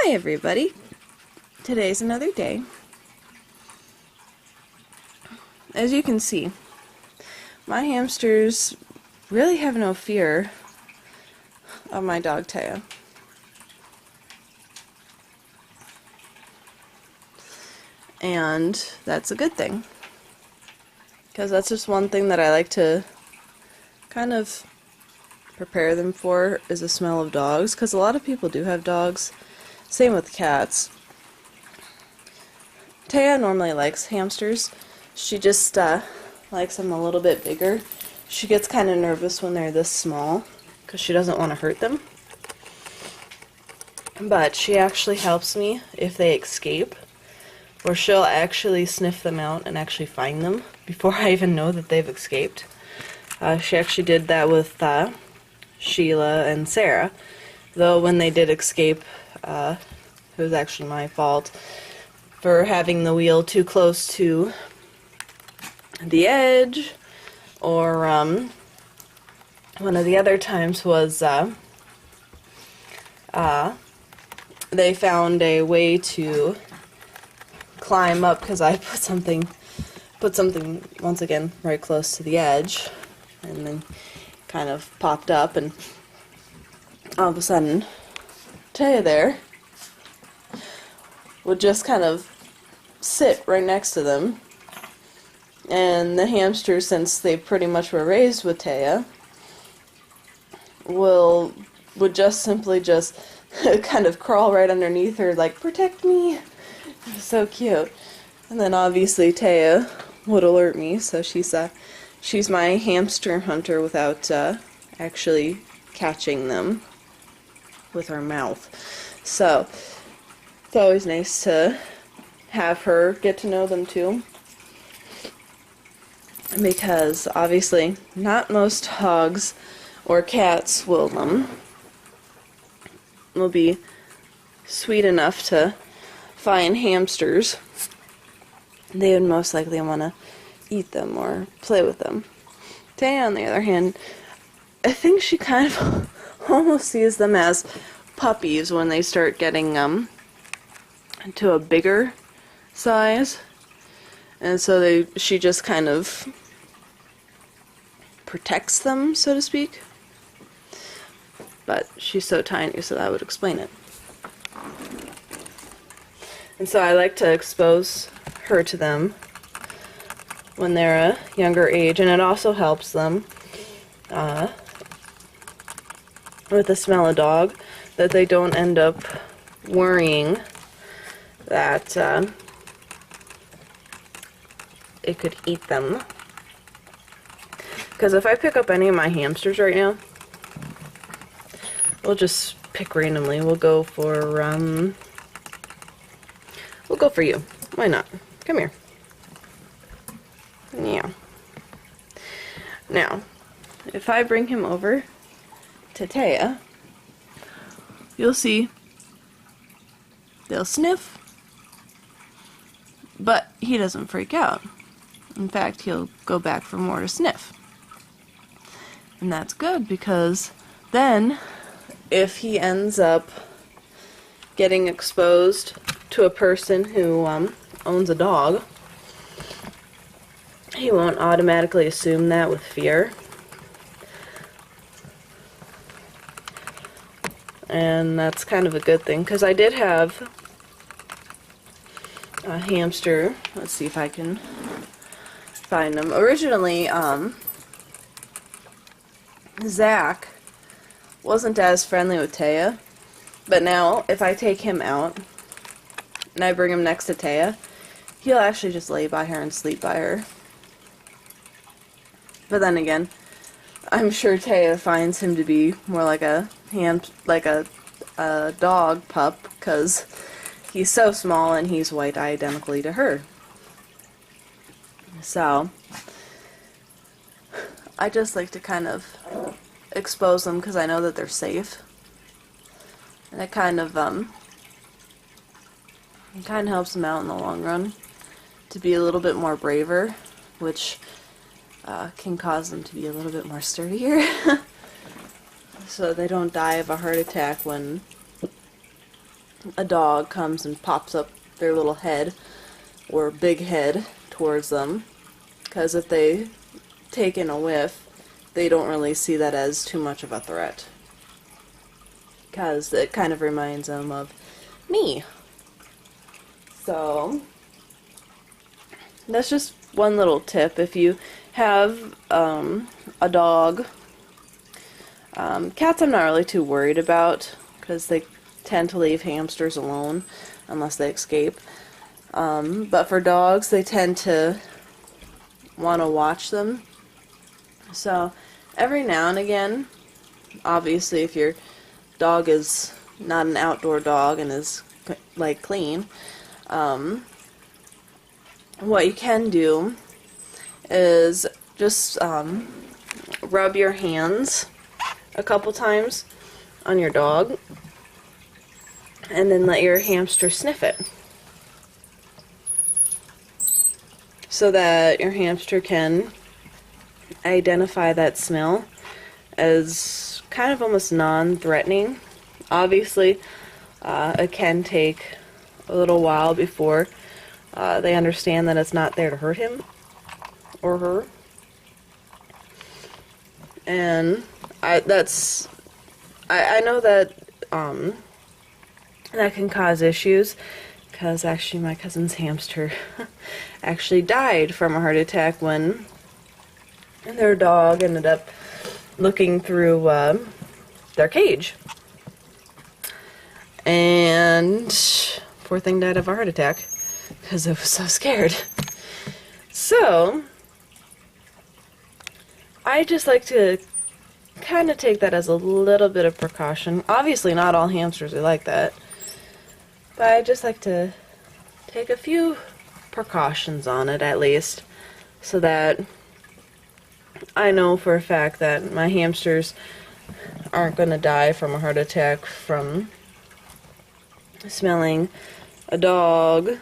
Hi everybody! Today's another day. As you can see, my hamsters really have no fear of my dog Taya. And that's a good thing, because that's just one thing that I like to kind of prepare them for, is the smell of dogs, because a lot of people do have dogs. Same with cats. Taya normally likes hamsters. She just likes them a little bit bigger. She gets kind of nervous when they're this small because she doesn't want to hurt them. But she actually helps me if they escape, or she'll actually sniff them out and actually find them before I even know that they've escaped. She actually did that with Sheila and Sarah, though when they did escape, it was actually my fault for having the wheel too close to the edge, or one of the other times was they found a way to climb up because I put something once again right close to the edge, and then kind of popped up, and all of a sudden Taya there would just kind of sit right next to them, and the hamsters, since they pretty much were raised with Taya, would just simply just kind of crawl right underneath her, like, protect me. It was so cute. And then obviously Taya would alert me, so she's my hamster hunter without actually catching them with her mouth. So it's always nice to have her get to know them too, because obviously not most dogs or cats will be sweet enough to find hamsters. They would most likely want to eat them or play with them. Taya, on the other hand, I think she kind of almost sees them as puppies when they start getting to a bigger size, and so she just kind of protects them, so to speak. But she's so tiny, so that would explain it. And so I like to expose her to them when they're a younger age, and it also helps them with the smell of dog, that they don't end up worrying that it could eat them. Because if I pick up any of my hamsters right now, we'll just pick randomly. We'll go for you. Why not? Come here. Yeah. Now, if I bring him over to Taya, you'll see they'll sniff, but he doesn't freak out. In fact, he'll go back for more to sniff. And that's good, because then if he ends up getting exposed to a person who owns a dog, he won't automatically assume that with fear. And that's kind of a good thing, because I did have a hamster. Let's see if I can find him. Originally, Zach wasn't as friendly with Taya, but now if I take him out and I bring him next to Taya, he'll actually just lay by her and sleep by her. But then again, I'm sure Taya finds him to be more like a dog pup, because he's so small and he's white identically to her. So I just like to kind of expose them, because I know that they're safe, and it kind of helps them out in the long run to be a little bit more braver, which can cause them to be a little bit more sturdier, so they don't die of a heart attack when a dog comes and pops up their little head or big head towards them, because if they take in a whiff, they don't really see that as too much of a threat, because it kind of reminds them of me. So that's just one little tip. If you have a dog, cats I'm not really too worried about, because they tend to leave hamsters alone unless they escape. But for dogs, they tend to want to watch them. So every now and again, obviously if your dog is not an outdoor dog and is like clean, what you can do is just rub your hands a couple times on your dog and then let your hamster sniff it, so that your hamster can identify that smell as kind of almost non-threatening. Obviously, it can take a little while before they understand that it's not there to hurt him or her. And I know that that can cause issues, because actually my cousin's hamster actually died from a heart attack when their dog ended up looking through their cage. And poor thing died of a heart attack because it was so scared. So I just like to kind of take that as a little bit of precaution. Obviously not all hamsters are like that, but I just like to take a few precautions on it at least, so that I know for a fact that my hamsters aren't going to die from a heart attack from smelling a dog,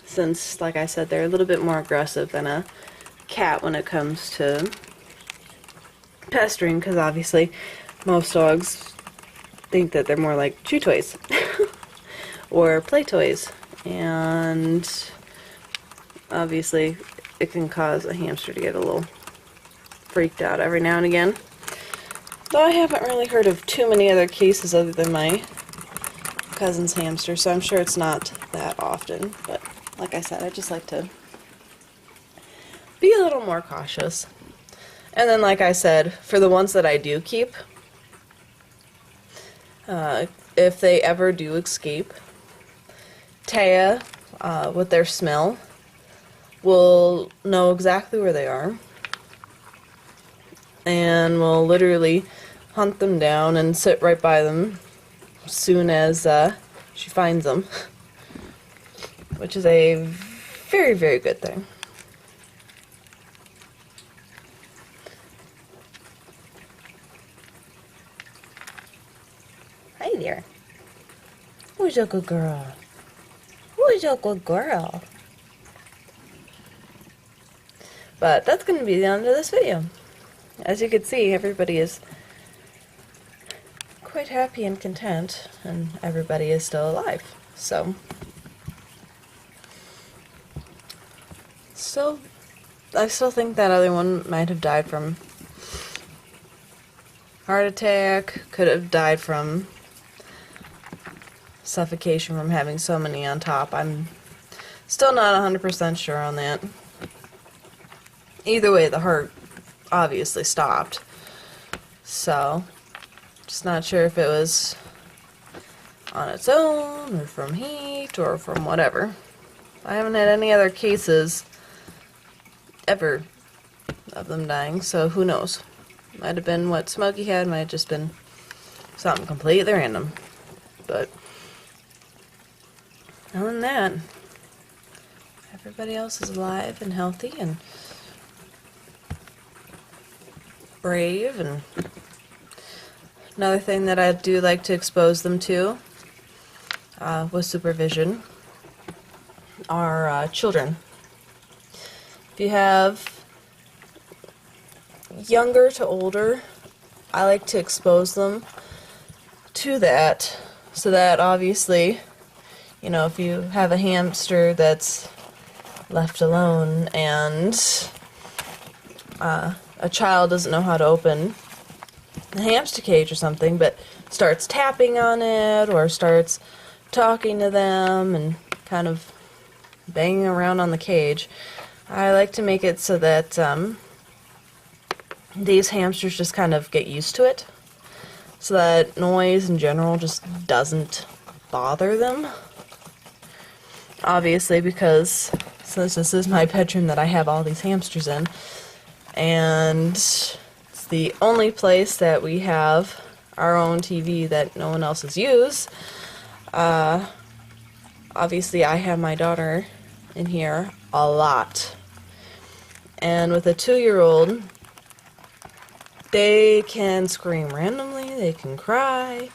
since, like I said, they're a little bit more aggressive than a cat when it comes to pestering, because obviously most dogs think that they're more like chew toys or play toys, and obviously it can cause a hamster to get a little freaked out every now and again. Though I haven't really heard of too many other cases other than my cousin's hamster, so I'm sure it's not that often. But like I said, I just like to be a little more cautious. And then, like I said, for the ones that I do keep, if they ever do escape, Taya, with their smell, will know exactly where they are and will literally hunt them down and sit right by them as soon as she finds them, which is a very, very good thing. Hi there. Who's your good girl? Who's your good girl? But that's going to be the end of this video. As you can see, everybody is quite happy and content, and everybody is still alive. So, I still think that other one might have died from heart attack, could have died from suffocation from having so many on top. I'm still not 100% sure on that. Either way, the heart obviously stopped. So, just not sure if it was on its own, or from heat, or from whatever. I haven't had any other cases ever of them dying, so who knows. Might have been what Smokey had, might have just been something completely random. But other than that, everybody else is alive and healthy and brave. And another thing that I do like to expose them to, with supervision, are children. If you have younger to older, I like to expose them to that, so that obviously, you know, if you have a hamster that's left alone and a child doesn't know how to open the hamster cage or something, but starts tapping on it or starts talking to them and kind of banging around on the cage, I like to make it so that these hamsters just kind of get used to it, so that noise in general just doesn't bother them. Obviously, because since this is my bedroom that I have all these hamsters in, and it's the only place that we have our own TV that no one else has used, obviously I have my daughter in here a lot. And with a 2-year-old, they can scream randomly, they can cry,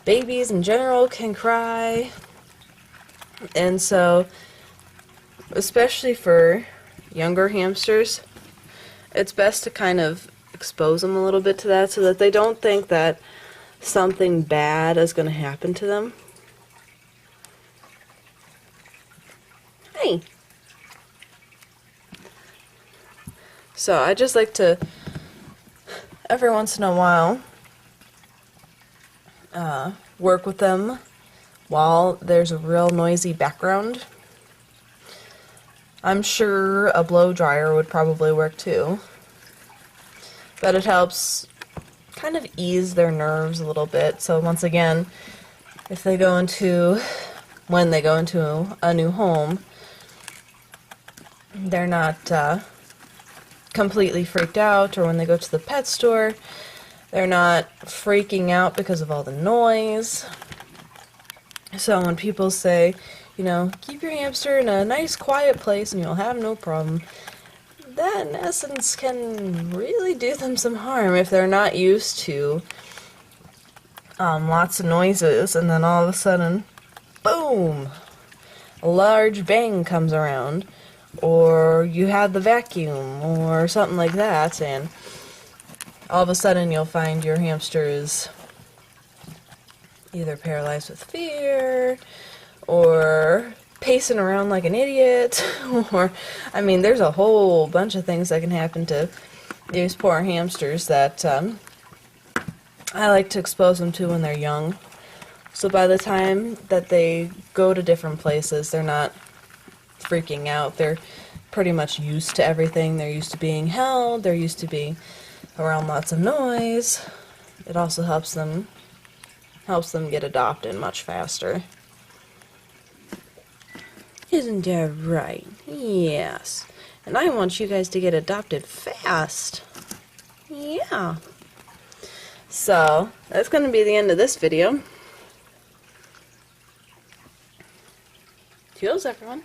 babies in general can cry, and so, especially for younger hamsters, it's best to kind of expose them a little bit to that so that they don't think that something bad is going to happen to them. Hey! So I just like to, every once in a while, work with them while there's a real noisy background. I'm sure a blow dryer would probably work too, but it helps kind of ease their nerves a little bit. So once again, if they go into, when they go into a new home, they're not completely freaked out, or when they go to the pet store, they're not freaking out because of all the noise. So when people say, you know, keep your hamster in a nice quiet place and you'll have no problem, that in essence can really do them some harm if they're not used to lots of noises, and then all of a sudden, boom, a large bang comes around, or you have the vacuum or something like that, and all of a sudden you'll find your hamster is either paralyzed with fear or pacing around like an idiot, or, I mean, there's a whole bunch of things that can happen to these poor hamsters that I like to expose them to when they're young. So by the time that they go to different places, they're not freaking out. They're pretty much used to everything. They're used to being held. They're used to being around lots of noise. It also helps them get adopted much faster. Isn't that right? Yes. And I want you guys to get adopted fast. Yeah. So, that's going to be the end of this video. Cheers, everyone.